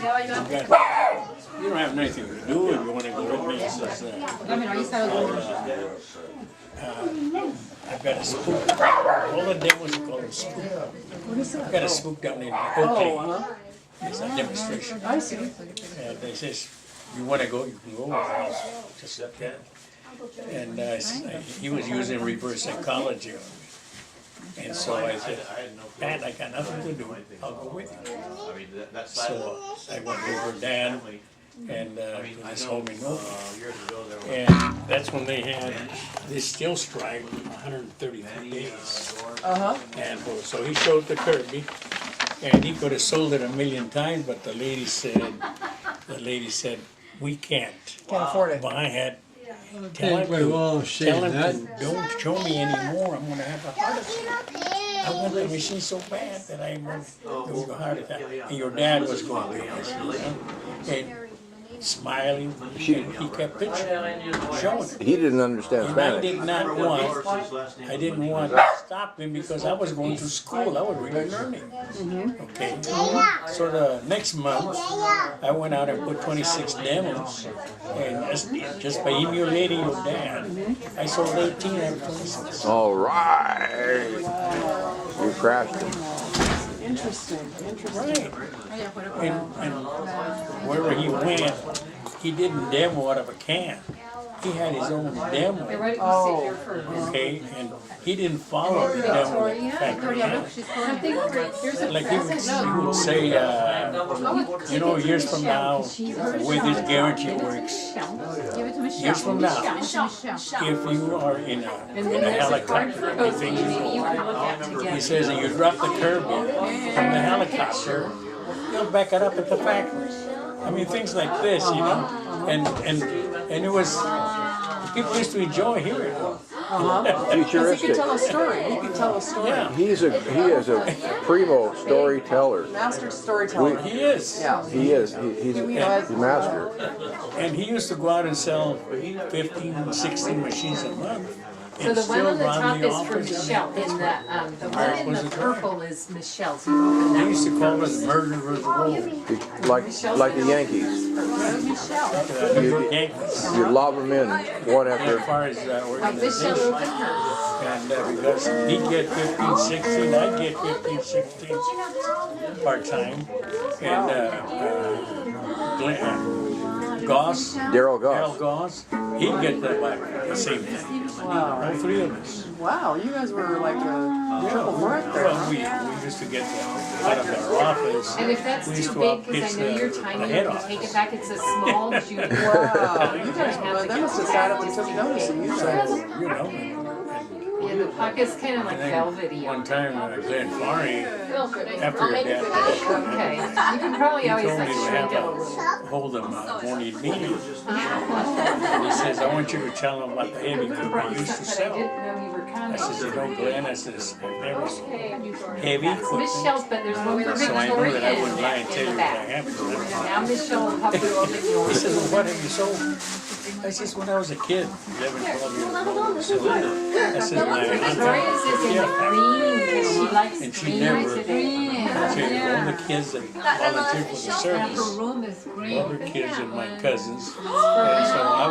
You don't have anything to do if you want to go with me. Says, I've got a spook. All the demos are called a spook. I've got a spook down in Oakley. It's a demonstration. I see. And they says, you want to go, you can go. I was just like that. And he was using reverse psychology on me. And so I said, Pat, I got nothing to do. I'll go with you. So I went over Dan and this home in Oakley. And that's when they had this steel strike, 133 days. And so he showed the Kirby. And he could have sold it 1,000,000 times, but the lady said, we can't. Can't afford it. Well, I had, tell him to don't show me anymore, I'm gonna have a heart attack. I want the machine so bad that I'm gonna have a heart attack. And your dad was going to be, and smiling, and he kept picturing, showing it. He didn't understand And Spanish. I didn't want to stop him because I was going to school. I was really learning. Okay. So the next month, I went out and put 26 demos, and just by emulating your dad, I sold 18 out of 26. All right. You crashed him. Interesting. Right. And wherever he went, he didn't demo out of a can. He had his own demo. Okay, and he didn't follow the demo that the factory had. Like he would say, you know, years from now, the way this guarantee works, years from now, if you are in a helicopter, everything you go, he says, and you drop the curb from the helicopter, you'll back it up at the factory. I mean, things like this, you know, and it was, people used to enjoy hearing it. Because he Futuristic. can tell a story. He can tell a story. Yeah. He is a primo storyteller. Master storyteller. He is. Yeah. He is. He's a master. And he used to go out and sell 15, 16 machines a month. So the one on the top is for Michelle, and the one in the purple is Michelle's. You open They that used to call us murderers roll. Like the Yankees. New York Yankees. You lob them in one As after. far as Michelle organization. opened hers. And because he'd get 15, 16, I'd get 15, 16 part-time. And Goss, Daryl Goss. Goss, he'd get the same thing. Wow. All three of us. Wow, you guys were like a triple threat there. Well, we used to get out of our office. And if that's We used too to big, because I know you're tiny, you head can office. take it back. It's a small junior. Wow, you guys were, they must have sat up and took notice of you guys. So, you know. Yeah, the pocket's kind of like velvety. One time, Glenn Farney, after I'll your make it dad, okay. You can probably he always told me like to shrink have it a little. hold them morning meeting. And he says, I want you to tell them about the heavy group I used to But I sell. didn't know you were I coming. said, you know, Glenn, I said, there was heavy That's equipment. Michelle's, but there's one for So I know Victoria that I wouldn't lie and in tell you the what I back. have. Now Michelle will probably open He yours. said, well, what have you sold? I said, when I was a kid, 11, 12 years old. So I said, my Victoria's is in the yeah. green, because she likes And she green never, today. all the kids that volunteered for the service, Her room is green. all her kids and my cousins. And so I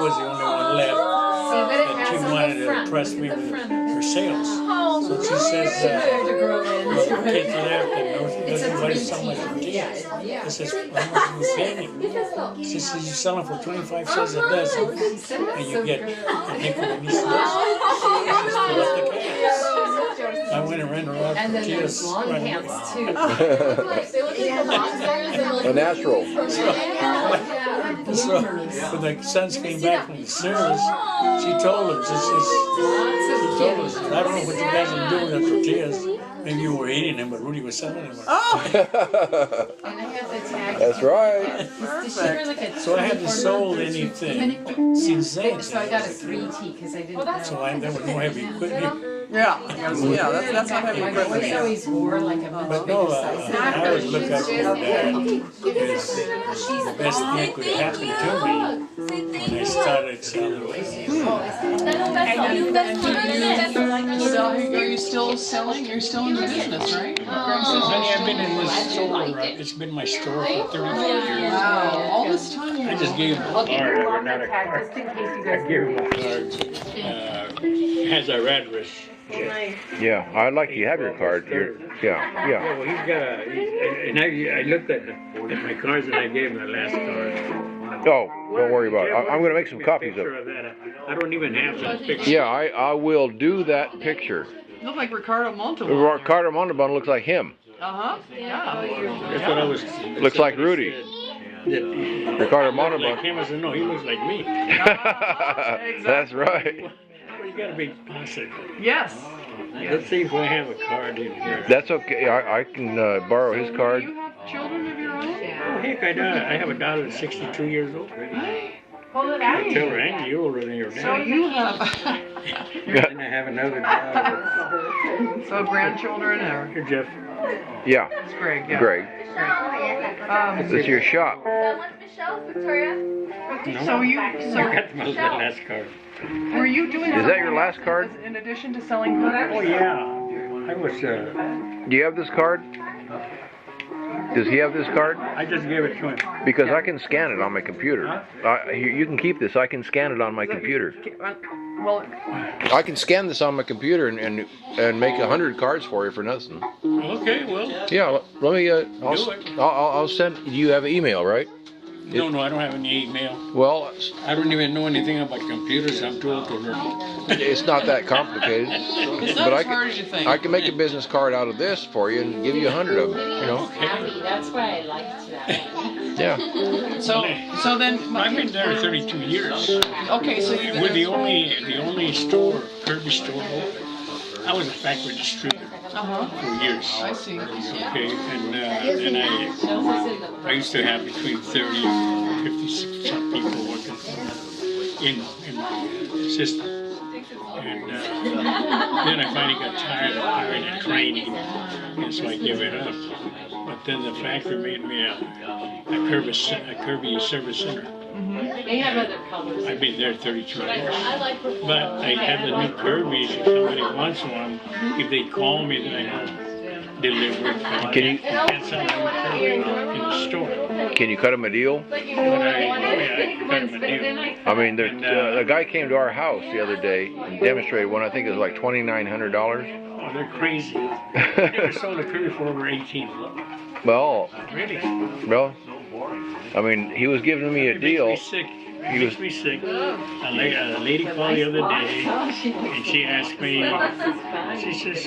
was the only one left. See what it And she has on wanted the to front. impress me The with front. her sales. So she says, To grow in. well, the kids left and It's a everybody 3T. selling my Yeah, tortillas. yeah. I says, how much are you paying? She says, you sell them for 25 cents a dozen, She said and that's you so get good. a nickel and each dozen. I just fill up the cans. I went and ran around And then tortillas. there's long right away. pants too. A natural. So when the sons came back from the service, she told them, she told us, I don't know what you guys are doing with the tortillas. Maybe you were eating them, but Rudy was selling them. And I have the tag. That's right. Does she wear like a So I haven't sold anything since then. So I got a 3T because I didn't know. So there was no heavy equipment. Yeah, that's not heavy My boys equipment. always wore like a But much no, bigger size. I always look up to your dad because the best thing could happen to me when I started selling. Are you still selling? You're still in the business, right? Honey, I've been in this store, it's been my store worked for 35 years. Wow, all this time. I just gave him a card. I ran out of Tag, cards. just in case you I guys. gave him a card. Has our address. Yeah, I'd like you to have your card. Yeah. Yeah, well, he's got a. And I looked at my cards and I gave him the last card. Oh, don't worry about it. I'm going to make some copies of Picture it. that. I don't even have that picture. Yeah, I will do that picture. You look like Ricardo Montalban. Carter Montalban looks like him. Uh-huh, yeah. That's what I was. Looks like Rudy. Ricardo Like Montalban. him, I said, no, he looks like me. That's right. Well, you gotta be positive. Yes. Let's see if I have a card in here. That's okay. I can borrow his Do card. you have children of your own? Oh, heck, I have a daughter that's 62 years old. Hold it I out. tell her, Angie, you're older than your So dad. you have, And I have another daughter. so grandchildren or? Here, Jeff. Yeah, It's Greg, yeah. Greg. It's your shop. Michelle, Victoria. So you, I got the last card. were you doing? Is that your last card? In addition to selling cookies? Oh, yeah. I was, Do you have this card? Does he have this card? I just gave it to him. Because I can scan it on my computer. You can keep this. I can scan it on my computer. Well, I can scan this on my computer and make 100 cards for you for nothing. Okay, well. Yeah, let me. Do it. I'll send. You have email, right? No, I don't have any email. Well, I don't even know anything about computers. I'm too old to learn. it's not that complicated. it's But not I as hard as you think. I can make a business card out of this for you and give you 100 of them. You know? Happy, that's why I liked that. Yeah. So then. I've been there 32 years. Okay, so you. We're the only store, Kirby store open. I was a factory distributor Uh-huh. for years. I see. Yeah. Okay, and I used to have between 30 and 50 some people working for me in the system. And then I finally got tired of hiring and training, and so I gave it up. But then the factory made me a Kirby service center. They have other colors. I've been there 32 years. But I have the new Kirby's. If somebody wants one, if they call me, then I know deliver it. Can you- And sell them Kirby in the store. Can you cut them a deal? But I cut them a deal. I mean, a guy came to our house the other day and demonstrated one. I think it was like $2,900. Oh, they're crazy. I never sold a Kirby for over 18. Well, Really? well, I mean, he was giving me a It deal. makes me sick. It makes me sick. A lady called the other day, and she asked me, she says,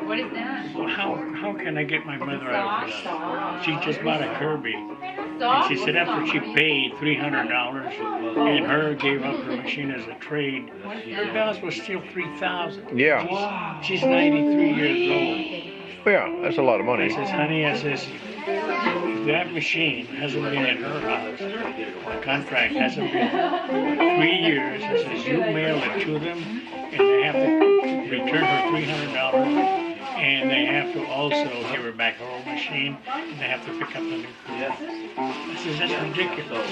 What is that? well, how can I get my mother out of this? She just bought a Kirby. And she said after she paid $300 and her gave up her machine as a trade, her balance was still $3,000. Yeah. She's 93 years old. Yeah, that's a lot of I money. says, honey, if that machine hasn't been in her house, the contract hasn't been 3 years, I says, you mail it to them, and they have to return her $300, and they have to also give her back her old machine, and they have to pick up the new Kirby. I says, that's ridiculous.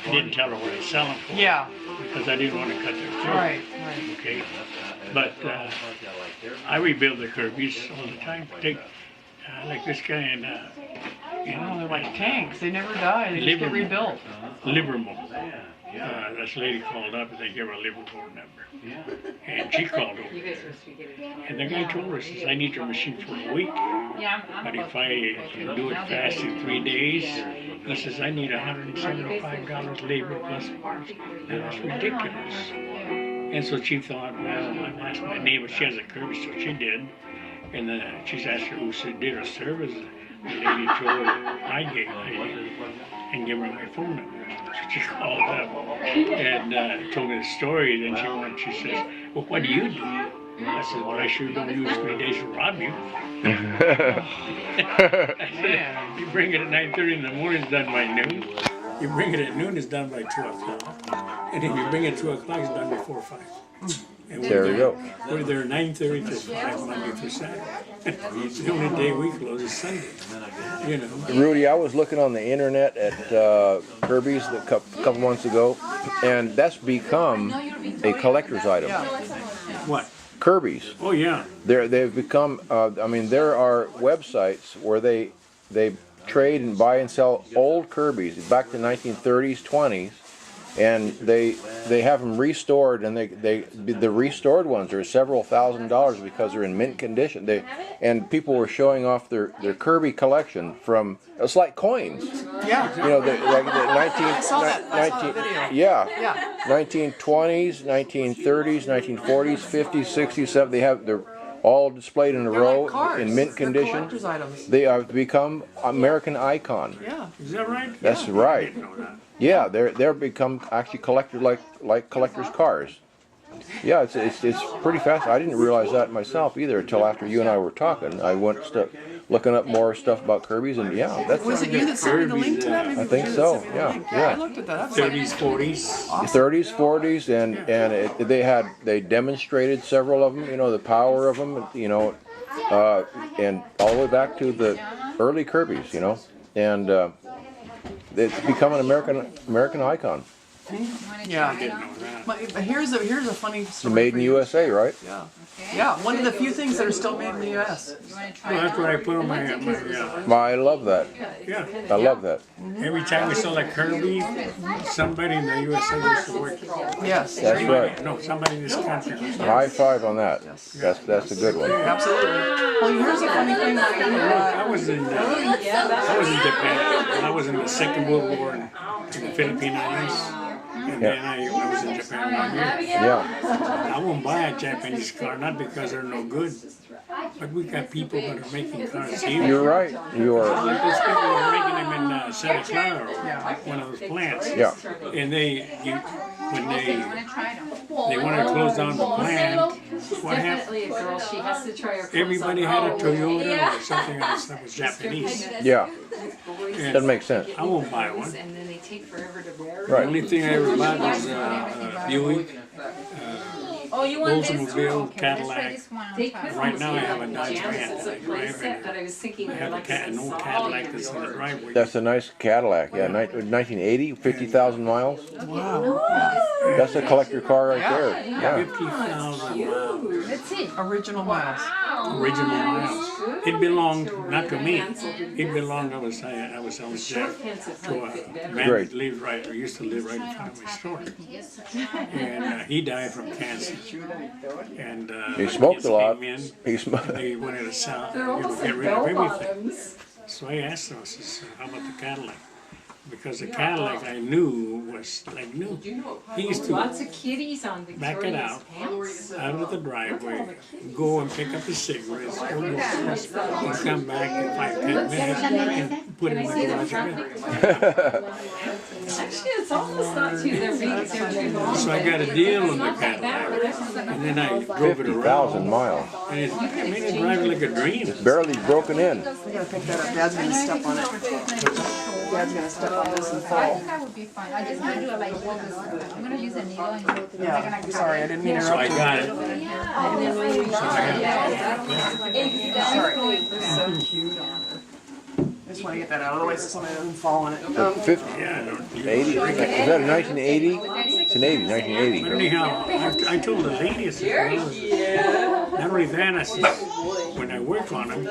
I didn't tell her what I was selling for, Yeah. because I didn't want to cut their throat. Right. Okay, but I rebuild the Kirby's all the time. Take like this guy in You know, they're like tanks. They never die. They just get rebuilt. Livermore. This lady called up and they gave her a Livermore number, and she called over. You guys are supposed to be getting. And the guy told her, says, I need your machine for a week, but if I can do it fast in 3 days, he says, I need $175 labor plus parts. Now, that's ridiculous. And so she thought, well, I'll ask my neighbor, she has a Kirby, so she did. And then she's asked her who did her service. The lady told her I gave and gave her my phone number. So she called up and told me the story. Then she says, well, what do you do? I said, well, I sure don't use 3 days to rob you. I said, you bring it at 9:30 in the morning, it's done by noon. You bring it at noon, it's done by 2 o'clock. And if you bring it at 2 o'clock, it's done before 5. And There we go. We're there 9:30 to 5 Monday through Saturday. The only day we close is Sunday. You know. Rudy, I was looking on the internet at Kirby's a couple months ago, and that's become a collector's item. What? Kirby's. Oh yeah. They've become. I mean, there are websites where they trade and buy and sell old Kirby's back to 1930s, 20s, and they have them restored, and the restored ones are several $1,000s because they're in mint condition. And people were showing off their Kirby collection from, it's like coins. Yeah. You know, like the 19, I saw that video. yeah, Yeah. 1920s, 1930s, 1940s, 50s, 60s, 70s. They're all displayed in a row Cars. in mint They're condition. collector's items. They have become American icon. Yeah. Is that right? That's I right. didn't know that. Yeah, they're become actually like collectors' cars. Yeah, it's pretty fast. I didn't realize that myself either until after you and I were talking. I went looking up more stuff about Kirby's, and yeah, that's Was it you that sent me the link to that? Maybe I think you so. sent me the Yeah, link. I yeah. looked at that. That's like, 30s, 40s. 30s, 40s, and they demonstrated several of them. You know, the power of them. You know, and all the way back to the early Kirby's. You know, and it's become an American icon. yeah. Didn't know that. But here's a funny story. Made for in you. USA, right? Yeah. Yeah. One of the few things that are still made in the U.S. Well, that's what I put on my I love that. yeah. I love that. Every time we saw like Kirby, somebody in the USA used to work. Yes. That's right. No, somebody in this country. High five on that. That's a good one. Absolutely. Well, here's a funny thing. I was in Japan. I was in the Second World War in the Philippine Islands. And then I was in Japan 1 year. Yeah. I won't buy a Japanese car, not because they're no good, but we got people that are making cars here. You're right. You are. Like those people that are making them in Santa Clara, or one of those plants. Yeah. And when they want to close down the plant, what happened? Definitely a girl, she has to try her clothes Everybody on. had a Toyota or something else that was Japanese. Yeah. And That makes sense. I won't buy one. And then they take forever to wear. The Right. only thing I ever bought was Buick, Oh, you want this? Oldsmobile, Cadillac. They could Right now I have a almost Dodge make Ram pajamas that I as a play drive set, in. but I was thinking I have like an old Cadillac that's in the driveway. That's a nice Cadillac. Yeah. 1980, 50,000 miles. Wow. That's a collector car right there. Yeah. 50,000 miles. Let's see. Original miles. Original miles. It belonged not to me. It belonged. I was there to a man Great. that lived right, or used to live right in front of my store, and he died from cancer. And He smoked kids a lot. came in, He smoked. they wanted to sell, They're almost get like rid of bell everything. bottoms. So I asked him, I says, how about the Cadillac? Because the Cadillac I knew was like new. He used to Lots of kitties on back it Victoria's out, pants. out of the driveway, go and pick up the cigarettes, go to and come back in 5-10 minutes and put it in the garage again. Actually, it's almost not too, they're being, So I got a deal on the Cadillac, and then I drove it 50,000 around, miles. and it made it drive like a dream. Barely broken in. I gotta pick that up. Dad's gonna step on it. Dad's gonna step on this and I fall. think that would be fine. I just want to do it like this. I'm gonna use a needle and go through. Yeah. Sorry, I didn't mean to So I interrupt got it. So I you. Sorry. So cute. I just want to get that out of the way so somebody doesn't fall on it. 50, Yeah, I don't. 80. Is that a 1980? It's an 80, 1980. Anyhow, I told the lady, I said, not only that, I said, when I work on them, I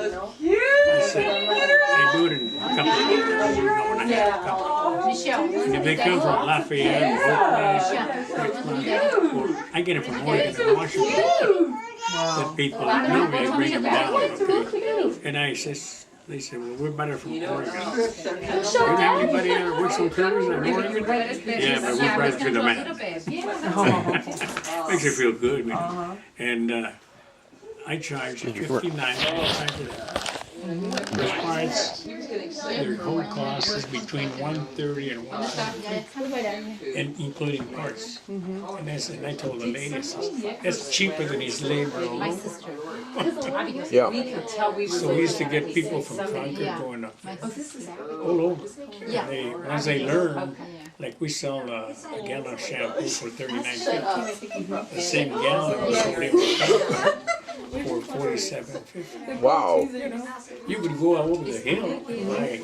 said, I do it in a couple of years, you know, when I have a couple. Michelle. And if they come from Lafayette, Oakland, I get it from Oregon and Washington. The people that know me, I bring them down, okay? And I says, they said, well, we're better from Oregon. You have anybody that works on Kirby's in Oregon? Yeah, but we're right to the man. Makes you feel good, man. And I charge $59 for that. The parts, their whole cost is between $130 and $170, and including parts. And I told the lady, I said, that's cheaper than his labor alone. Yeah. We could tell we were. So we used to get people from Concord going up all over. And once they learn, like we sell a gallon of shampoo for $39.50. The same gallon was sold for $47.50. Wow. You could go out over the hill and buy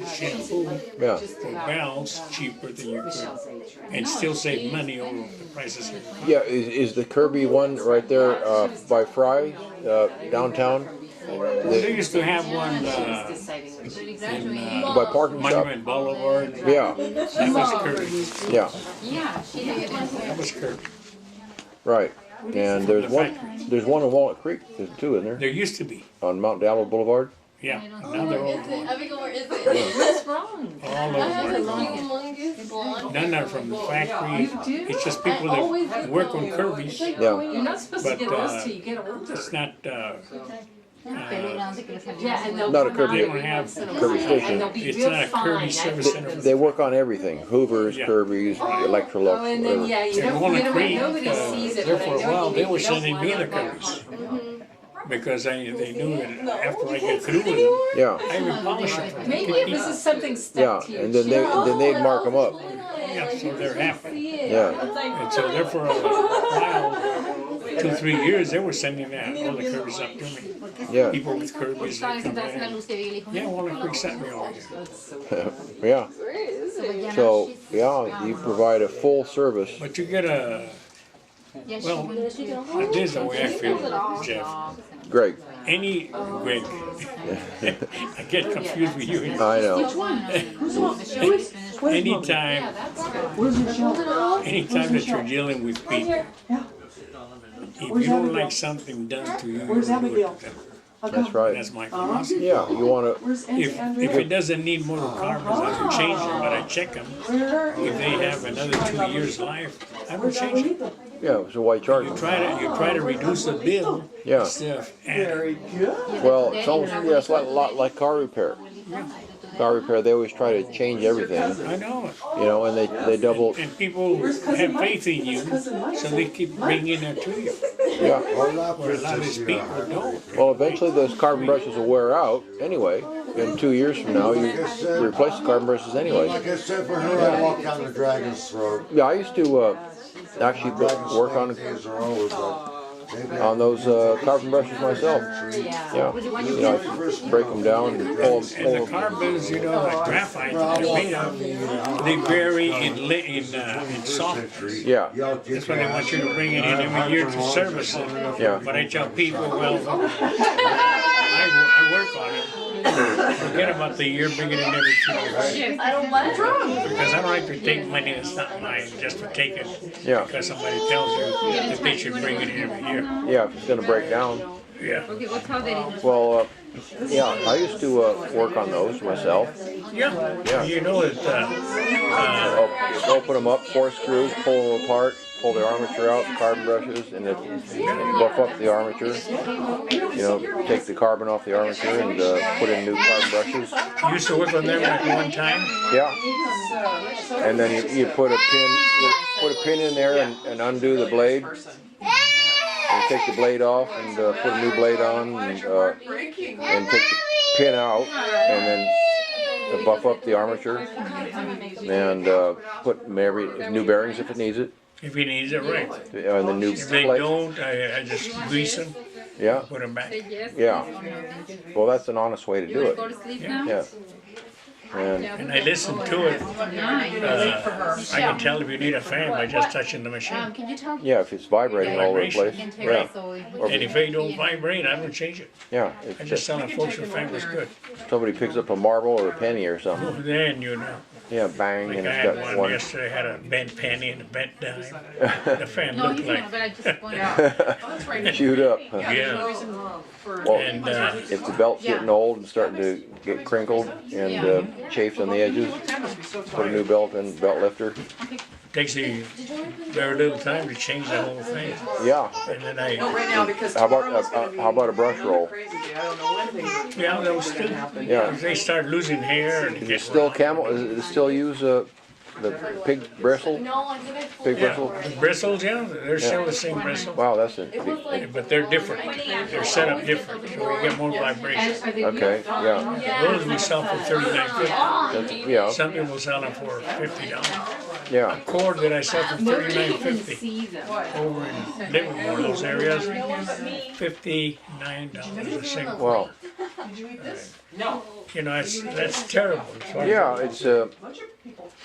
shampoo Yeah. for gallons cheaper than you could, and still save money over the prices. Yeah, is the Kirby one right there by Fry, downtown? They used to have one By parking shop. Monument Boulevard. Yeah, That was Kirby's. yeah, Yeah, she did. That was Kirby. right. And there's one in Walnut Creek. There's two in there There used to be. on Mount Diablo Boulevard. Yeah. Now they're all gone. Where is it? What's wrong? All of them are gone. Humongous blonde. None are from the factory. It's just people that work on Kirby's. Yeah, You're not supposed to But, get those till you get older. It's not, Yeah, and they'll Not a come Kirby- they out don't have, Kirby and station. they'll be it's real not a fine. Kirby I service put center. them- they work on everything. Hoover's, Yeah. Kirby's, Electrolux, Oh, and then, whatever. yeah, you in don't, Walnut you Creek, don't, nobody sees it, there but I for a know while, you they were don't sending want me the it. Kirby's. Because they knew that after I get through with them, Yeah, I would polish them. for Maybe it was just something yeah, stuck to you. and then they'd mark them up. Yeah, so they're happy. Yeah, And so there for a while, 2-3 years, they were sending that, all the Kirby's up to me. yeah, People with Kirby's, they come in. Yeah, Walnut Creek sent me over here. yeah. So, yeah, you provide a full service. But you get a, well, this is the way I feel, Jeff. Greg, Greg, I get confused with you. I know. Anytime, anytime that you're dealing with people, if you don't like something done to you, you don't do it to them. That's right. That's my philosophy. Yeah, you want to, If it doesn't need motor carbons, I will change them, but I check them. If they have another 2 years life, I will change them. yeah, so why charge You them? try to reduce the bill Yeah. instead of adding. Well, it's almost, yeah, it's like, a lot like car repair. Car repair, they always try to change everything, I know it. you know, and they double, And people have faith in you, so they keep bringing it to you. yeah. Where a lot of these people don't. Well, eventually those carbon brushes will wear out anyway. In 2 years from now, you replace the carbon brushes anyway. Like I said, for her, I walk down the dragon's throat. Yeah, I used to actually work on Days are over, but maybe those carbon brushes myself. Yeah, you know, I break them down and pull And the them. carbons, you know, like graphite that they're made of, they vary in softness. Yeah, That's why they want you to bring it in every year to service it. Yeah. But I tell people, well, I work on it. Forget about the year, bring it in every 2 years. I don't want it. Because I don't like to take money that's not mine just to take it. Yeah. Because somebody tells you that they should bring it in every year. yeah, if it's gonna break down. Yeah. Okay, what's how they did? Well, yeah, I used to work on those myself. Yeah. Yeah. You know that, Open them up, 4 screws, pull them apart, pull the armature out, the carbon brushes, and then buff up the armature. You know, take the carbon off the armature and put in new carbon brushes. you used to work on them at one time. Yeah. And then you put a pin in there and undo the blade. And take the blade off and put a new blade on and take the pin out and then buff up the armature and put new bearings if it needs it. If he needs it, right. And the new If they plate. don't, I just grease them, Yeah, put them back. yeah. Well, that's an honest way to do it. Go to sleep now? Yeah. And And I listen to it. I can tell if you need a fan by just touching the machine. Can you tell? yeah, if it's vibrating all over the place. Can take Yeah, it so And if they don't vibrate, I don't change it. yeah. I If just tell them, folks, your fan was good. somebody picks up a marble or a penny or something, Then you know. yeah, bang, Like and I it's had got one one. yesterday, had a bent penny and a bent dime. The fan No, looked you can, like, but I just want to. Chewed up. yeah. Well, And if the belt's getting old and starting to get crinkled and chafed on the edges, put a new belt in, belt lifter. takes a very little time to change the whole thing. Yeah. And then Right I, now, because How about tomorrow's gonna be how about a brush roll? crazy day. I don't know when things are yeah, those two, Yeah. they start losing hair and Is it get. still camel? Is it still use the pig bristle? Pig Yeah, bristle? the bristles, yeah, they're still the same bristle. Wow, that's a But they're different. They're set up different, so you get more vibration. And are they okay. Yeah. Those we sell for $39.50. That's, yeah. Some people sell them for $50. Yeah. Cord that I sell for Nobody can $39.50 see them. over in Livermore, those areas, $59 a single. Well. You know, that's terrible. As far as- Yeah. It's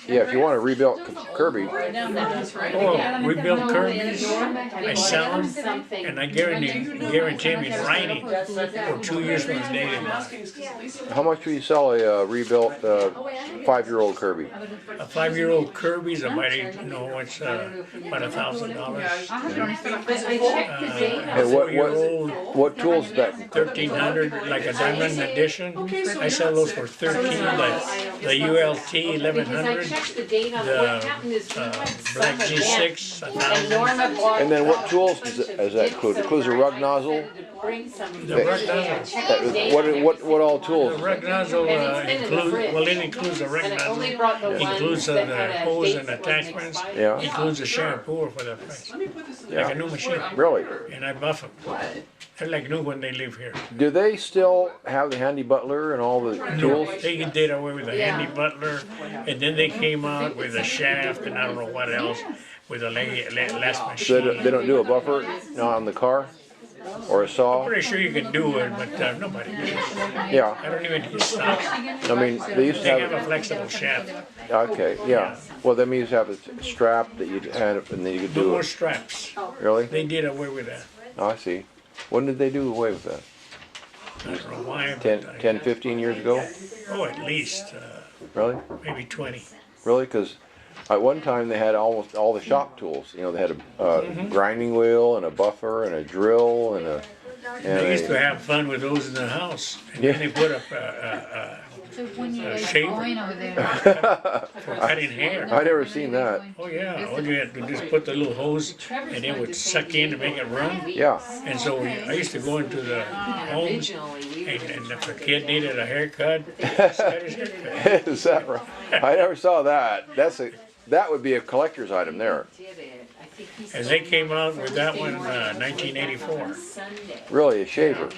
Yeah, if you want a rebuilt Kirby, Oh, we build Kirby's, I sell them, and I guarantee him he's riding for 2 years from his day. how much do you sell a rebuilt 5-year-old Kirby? A 5-year-old Kirby's, I might even know it's about $1,000. And Four-year-old, what tools is that include? 1,300, like a diamond edition. I sell those for 13. The ULT 1100, the Black G6 1,000. And then what tools does that include? Includes a rug nozzle? The rug nozzle. What all The tools? rug nozzle it includes the rug nozzle, includes the hose and attachments, Yeah. includes the shampoo for the price. Like a new machine. Really? And I buff them. They're like new when they live here. Do they still have the handy butler and all the tools? They did away with the handy butler, and then they came out with a shaft and I don't know what else, with a less So machine. they don't do a buffer on the car? Or a saw? Pretty sure you can do it, but nobody does. Yeah. I don't even get stopped. I mean, they used to They have a have, flexible shaft. okay, yeah. Well, they used to have a strap that you'd hand up and then you could No do more it. straps. Really? They did away with that. Oh, I see. When did they do away with that? I don't know why. but 10, 15 years ago? Oh, at least, Really? maybe 20. Really? Because at one time they had almost all the shop tools. You know, they had a grinding wheel and a buffer and a drill and a. They used to have fun with those in the house. And then they put up So when you're shaver. going over there, for cutting hair. I never seen that. Oh yeah, all you had to just put the little hose and it would suck in to make it run. Yeah. And so I used to go into the homes and if a kid needed a haircut, just cut his haircut. Is that right? I never saw that. That would be a collector's item there. And they came out with that one in 1984. Really, a shaver.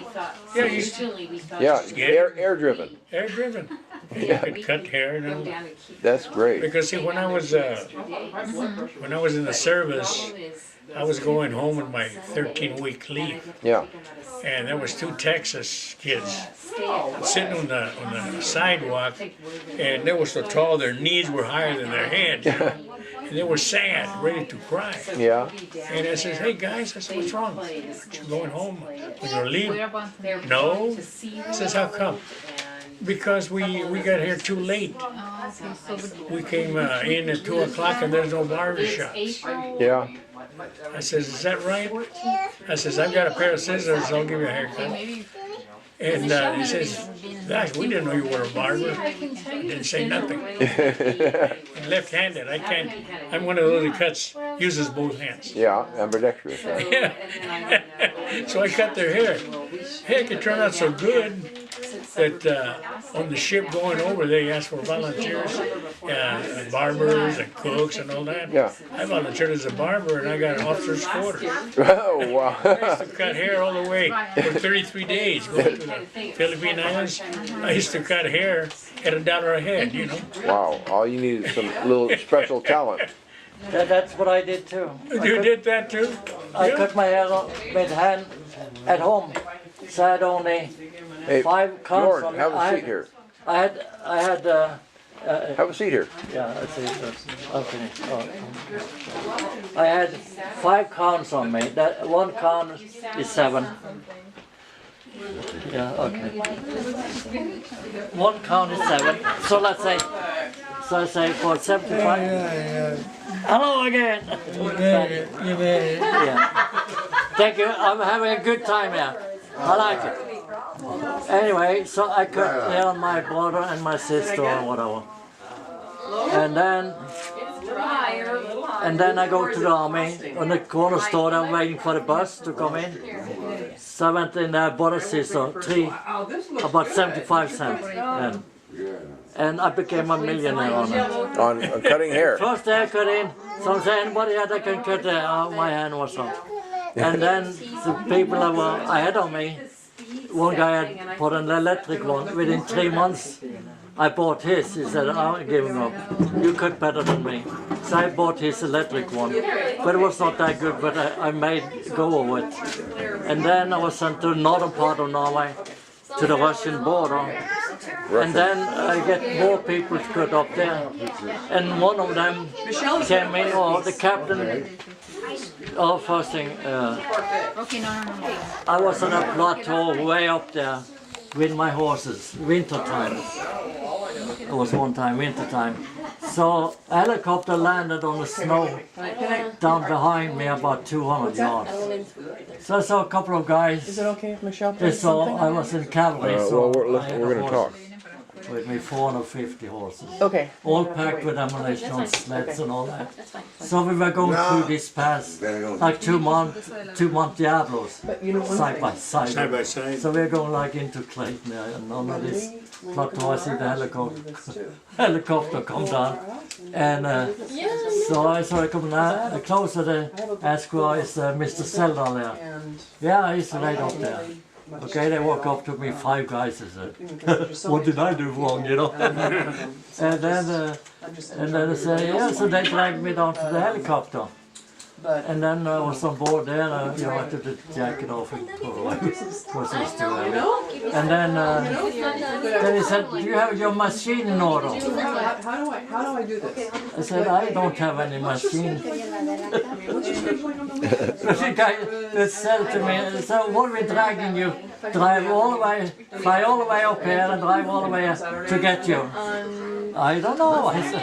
Yeah, Yeah, air driven. air driven. You could cut hair and all. That's great. Because see, when I was in the service, I was going home on my 13-week leave, Yeah. and there was 2 Texas kids sitting on the sidewalk, and they were so tall their knees were higher than their heads, you know? And they were sad, ready to cry. Yeah. And I says, "Hey guys," I said, "what's wrong? Aren't you going home on your leave?" "No." I says, "How come?" "Because we got here too late. We came in at 2 o'clock and there's no barber shops." Yeah. I says, "Is that right?" I says, "I've got a pair of scissors, I'll give you a haircut." And he says, "Gosh, we didn't know you were a barber." I didn't say nothing. Left-handed, I'm one of those that uses both hands. Yeah, ambidextrous. Right? Yeah. So I cut their hair. Heck, it turned out so good that on the ship going over, they asked for volunteers, barbers and cooks and all that. Yeah. I volunteered as a barber and I got an officer's quarter. Oh, wow. I used to cut hair all the way for 33 days, going to the Philippine Islands. I used to cut hair at $1 a head, you know. Wow. All you need is some little special talent. That's what I did too. You did that too? I Yeah. cut my hair with hand at home. So I had only Hey, 5 counts Lauren, on me. have a seat here. I had Have a seat here. yeah, let's see. Okay. Oh. I had 5 counts on me. That 1 count is 7. Yeah, okay. 1 count is 7. So let's say, for 75. Hello again. You made it. Yeah. Thank you. I'm having a good time here. I like it. Anyway, so I cut hair on my brother and my sister or whatever. And then I go to the army. On the corner store, I'm waiting for the bus to come in. So I went in there, bought a scissor, about 75 cents. And I became a millionaire on it. On cutting hair. First day I cut in, so said, anybody that can cut hair, my hand was off. And then the people that were ahead of me, one guy had put an electric one. Within 3 months, I bought his. He said, I'm giving up. You cut better than me. So I bought his electric one. But it was not that good, but I made go of it. And then I was sent to the northern part of Norway, to the Russian border. And then I get more people to go up there. And one of them came in, or the captain, first thing, Okay, no. I was on a plateau way up there with my horses, winter time. It was one time, winter time. So a helicopter landed on the snow down behind me about 200 yards. So I saw a couple of guys. Is it okay if Michelle They plays saw something? I was in cavalry, so well, I had we're a going to horse talk. with me 450 horses. Okay. All packed with ammunition on sleds and all that. So we were going through this pass like two month Diablos, But you know one side thing. by side. Side by side. So we're going like into Clayton there, and on this plateau I see the helicopter come down. And so I saw it coming down. The closer the Asqua is Mr. Seldon there. And Yeah, he's right up there. Okay, they walk up to me, 5 guys, and said, what did I do wrong, you know? And then they say, yeah, so they dragged me down to the helicopter. And then I was on board there, and I took the jacket off and threw it away, because it was too heavy. And then he said, do you have your machine in order? how do I do this? I said, I don't have any machine. The guy that said to me, so what are we dragging you? Drive all the way, fly all the way up here and drive all the way to get you. I don't know. I said,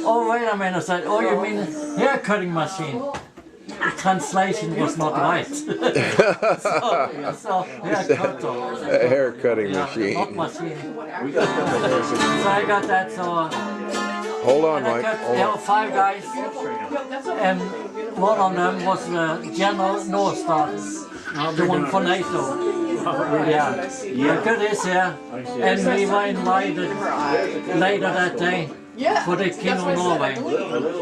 oh, wait a minute. I said, oh, you mean hair cutting machine? The translation was not right. so hair cutter. A hair cutting Not machine. machine. So I got that, so... Hold on, And I Mike. got, Hold there were on. 5 guys, and one of them was General North Star, the one for NATO. Yeah, the good is here, and we were invited later that day for the King of Norway.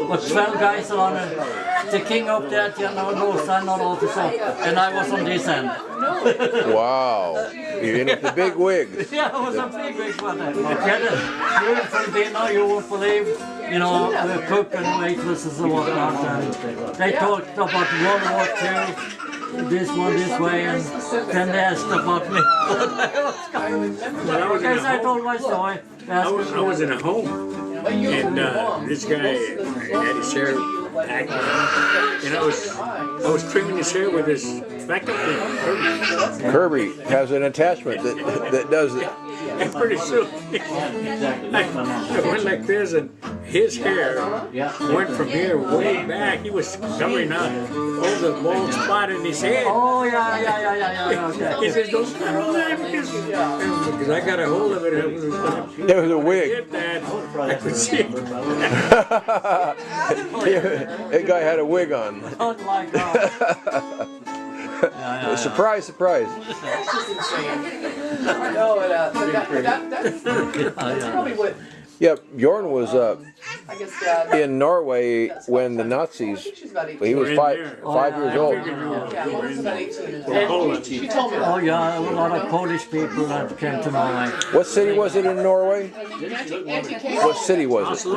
But 12 guys on it. The king up there, General North Star, not officer, and I was on this end. Wow. You're in with the big wigs. Yeah, it was a big one. You from dinner, you won't believe, the cook and waitresses and whatnot. And they talked about World War II, this one this way, and then they asked about me. Because I told my story. I was in a home, and this guy had his hair packed, and I was trimming his hair with his backup thing. Kirby has an attachment that does it. And pretty soon, I went like this, and his hair went from here way back. He was covering up all the bald spot in his head. Oh, yeah. He says, don't cover that, because I got a hold of it. It was a wig. Get that. I could see it. That guy had a wig on. Oh my God. Surprise, surprise. No, that's probably what Yep, Bjorn was I guess. in Norway when the Nazis. She's about 18. He was in five there. years old. Yeah, Lauren's about 18. Poland. She told me Oh that. yeah, a lot of Polish people that came to Norway. What city was it in Norway? What city was it?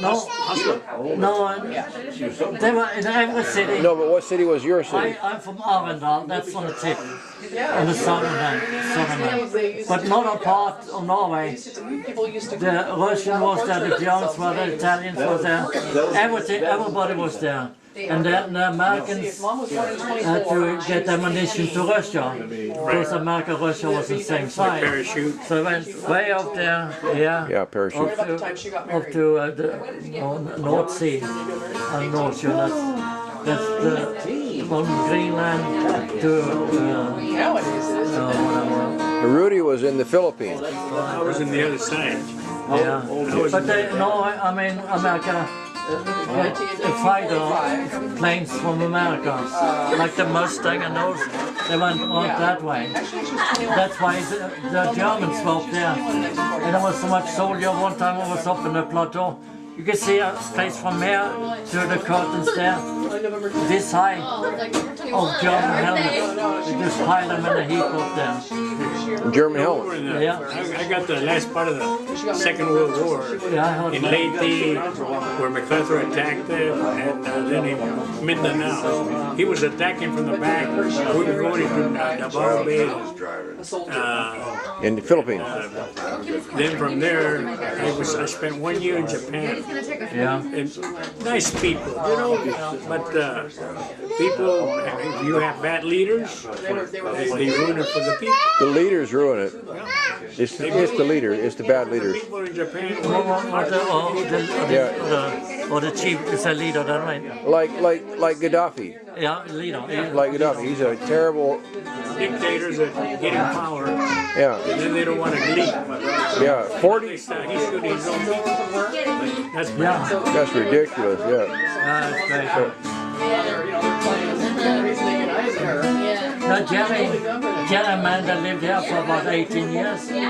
No, they were in every city. No, but what city was your city? I'm from Arendal, that's on the tip, on the southern end. But not a part of Norway. People used to The Russian was there, the Germans were there, the Italians was there, everybody was there. And then the Americans Mom was born in had 24. to get ammunition to Russia, because America and Russia was the same side. Parachute. So I went way up there, Yeah, parachute. About the time she got up married. to the North Sea, and North Sea, that's the, from Greenland to Nowadays it is. whatever. Rudy was in the Philippines. I was in the other side. Yeah, but America, fighter planes from America, like the Mustang and those, they went that way. That's why the Germans were up there. And there was so much soldier. One time I was up in the plateau. You can see a place from here to the curtains there, this high, of German helmets. You just pile them in a heap up there. German Over helmets. in the, Yeah. I got the last part of the Second World War. Yeah, I heard In that. Leyte, where MacArthur attacked them, and then in Mindanao. He was attacking from the back. We were going into Davao Bay. In the Philippines. Then from there, I spent 1 year in Japan. Yeah. And nice people, you know. But people, if you have bad leaders, they ruin it for the people. The leaders ruin it. It's the leader. It's the bad leaders. People in Japan. Or the chief is a leader, that right? Like Gaddafi. Yeah, leader. Like Gaddafi. He's a terrible. Dictators that get in power, Yeah. and then they don't want to leave. Yeah. 40. He's shooting his own people. That's bad. Yeah. That's ridiculous. Yeah. That's great. Yeah. Now Jerry, Amanda lived here for about 18 years. He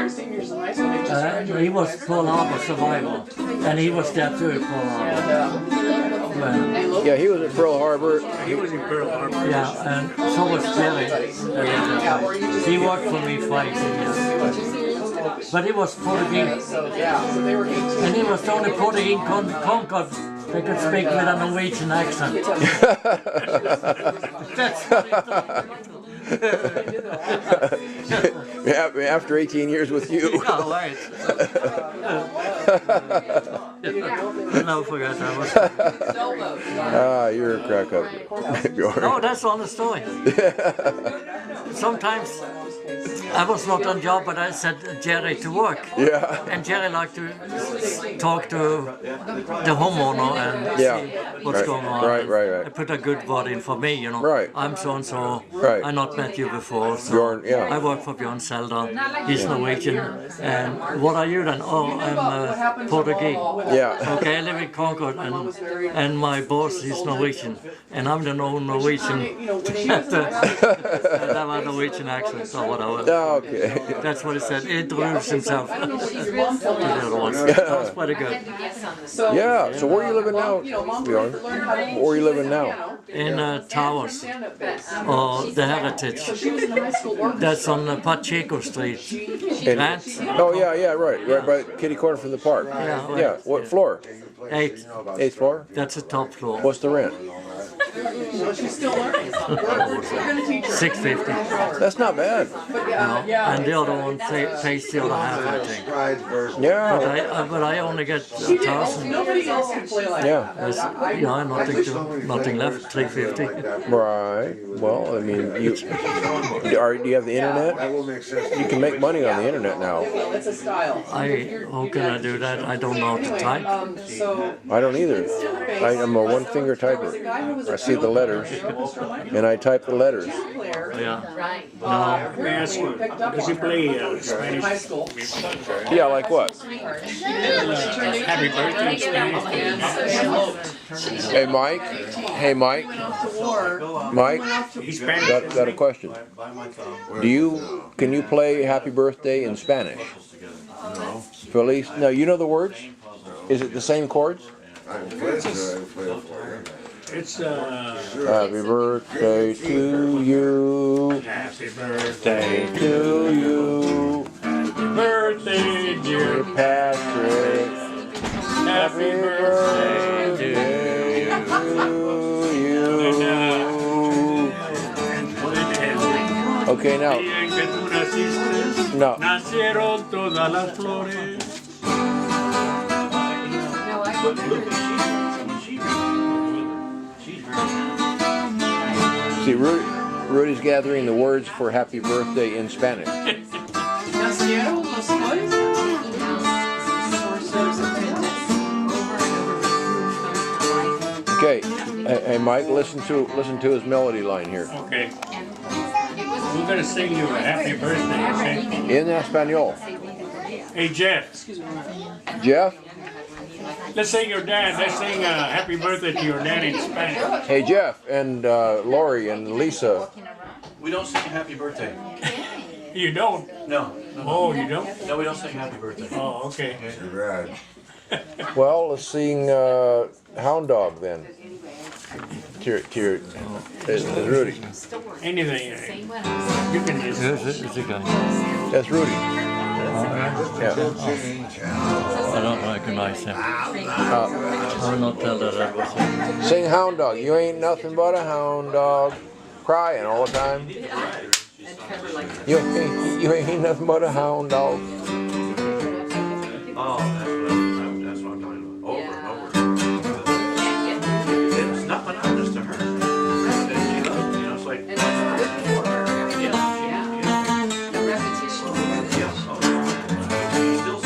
was Pearl Harbor survivor, and he was there too at Pearl Harbor. Well, Yeah. He was at Pearl Harbor. He was in Pearl Harbor. yeah, and so was Jerry. He worked for me for 18 years. But he was Portuguese, and he was the only Portuguese conquered that could speak with a Norwegian accent. That's what he told me. After 18 years with you. Yeah, right. No, forget that. Ah, you're a crack up. No, that's on the story. Sometimes I was not on job, but I sent Jerry to work. Yeah. And Jerry liked to talk to the homeowner and Yeah. see what's Right. going on. Right, right, right. And put a good word in for me, you know. Right. I'm so and so. Right. I not met you before. So Bjorn, yeah. I work for Bjorn Selder. He's Norwegian. And what are you then? Oh, I'm Portuguese. Yeah. Okay, I live in Concord, and my boss is Norwegian, and I'm the Norwegian. And I have a Norwegian accent or whatever. Okay. That's what he said. He introduced himself to the other ones. That was pretty good. Yeah. So where are you living now, Bjorn? Where are you living now? In Towers, or the Heritage. That's on Pacheco Street. Grant? Oh yeah, right by kitty corner from the park. Yeah, right. Yeah. What floor? 8. 8th floor. That's the top floor. What's the rent? $650. That's not bad. And the other one pays the other half, I think. Yeah. But I only get 1,000. Yeah. Nothing left. 350. Right. Well, I mean, do you have the internet? You can make money on the internet now. How can I do that? I don't know how to type. I don't either. I'm a one-finger typer. I see the letters, and I type the letters. Yeah. No. Let me ask you, does he play Spanish? Yeah, like what? Happy birthday in Spanish? Hey, Mike. Hey, Mike. Mike, He's Spanish. got a question. Can you play Happy Birthday in Spanish? Feliz? No, you know the words? Is it the same chords? It's Happy birthday to you. happy birthday, To you. birthday, dear Patrick. happy birthday to you. Okay, now. Día en que tú naciste, No. nacieron todas las flores. See, Rudy's gathering the words for happy birthday in Spanish. Okay, hey Mike, listen to his melody line here. Okay. We're gonna sing you a happy birthday, okay? In Espanol. Hey Jeff, Jeff? let's sing your dad. Let's sing happy birthday to your dad in Spanish. Hey Jeff and Lori and Lisa. We don't sing happy birthday. You don't? No. Oh, you don't? No, we don't sing happy birthday. Oh, okay. Right. Well, let's sing Hound Dog then. It's Rudy. Anything, you can just. It's a guy. That's Rudy. Yeah. I don't recognize him. I will not tell that was him. Sing Hound Dog. You ain't nothing but a hound dog. Crying all the time. You ain't nothing but a hound dog. Oh, that's what I'm talking about. Over and over. It's not monotonous to her. And she loves, you know, it's like. And that's good for her. Yeah. The repetition. Yeah. Oh, she's still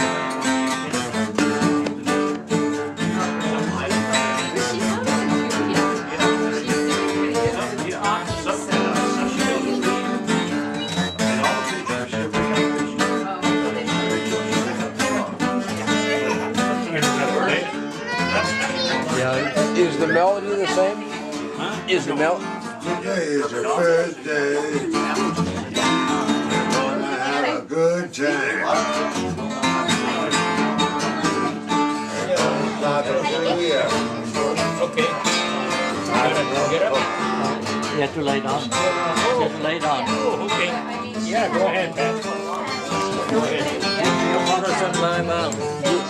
Is the melody the same? Is the melody? Today is your birthday. Gonna have a good time. Okay. Get up. You have to lay down. You have to lay down. Oh, okay. Yeah, go ahead, Pat. Go ahead. Your mother's on my mouth.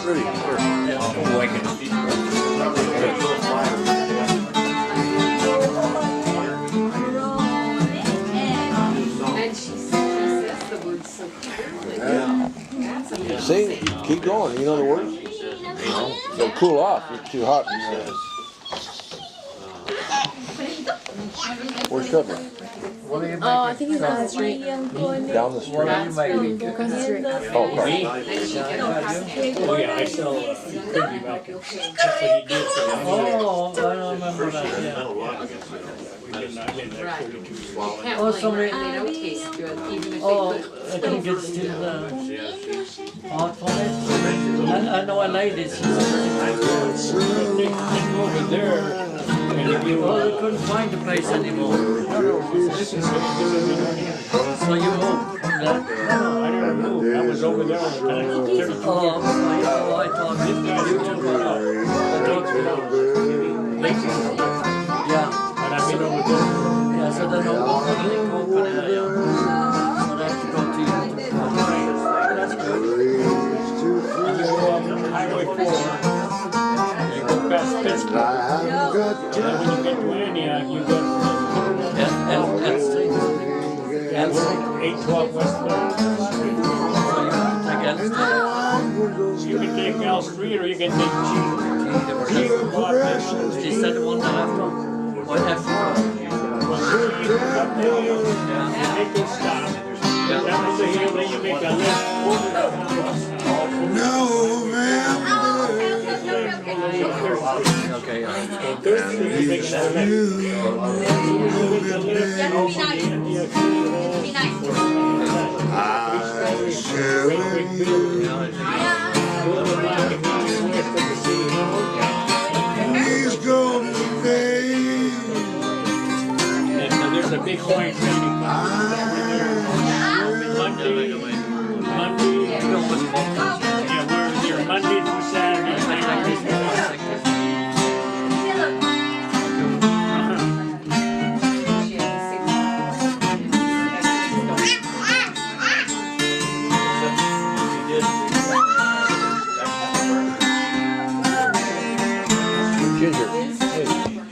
Rudy, here. Oh, I can. And she says the words so clearly. Sing, keep going. You know the words? They'll cool off. It's too hot. Where's Trevor? Oh, I think he's on the street. Down the street. Across the street. Oh, Me? okay. Oh, yeah, I sell Kirby vacuums. That's what he did for me. Oh, I don't remember that. Yeah. I've been there 42 years. Can't Oh, blame her, somebody- and they don't taste good, even if Oh, they I think it's still hot for it. I know a lady. They go over there, and if you, Oh, they couldn't find the place anymore. this is So you moved from there. no, I never moved. I was over there all the time for 32 years. Oh, I thought This guy's you took took it it out. out. Yeah, But I've been over there. yeah, so then I'll walk on the company there, yeah. So I have to go to you. You go up Highway 4, you go past Pittsburgh, I haven't got and then when you get to Antioch, you go L Street. L Street. 812 West 3rd Street. Take L Street. You can take L Street or you can take Cheater. Is that the one that I've done? Or F? Well, you up there, you make it stop. Down the hill, then you make a left. Okay, yeah. Third Street, you make that left. You make a left, and also the Antioch He's going today. And so there's a big white training Monday, yeah, we're here Monday through Saturday. Ginger.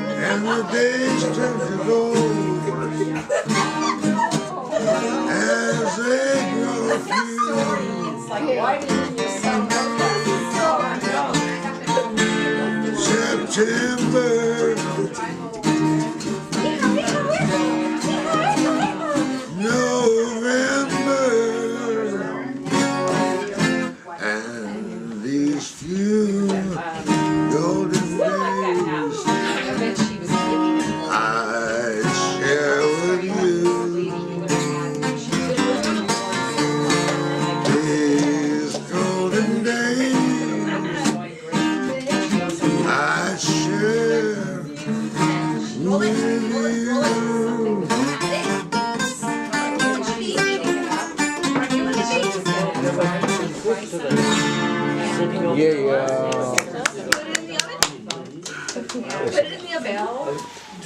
And the days turn to gold as they grow few. September, November, and these few golden days I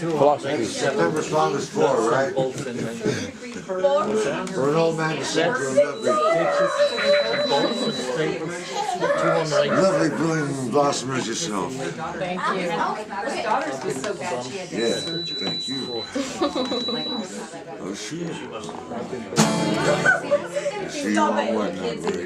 Philosophy. September song is 4, right? For an old man to sing to a lovely blooming blossom as yourself. Thank you. His daughter's was so bad she had to Yeah, have surgery. thank you. Oh, sure. See you on what now?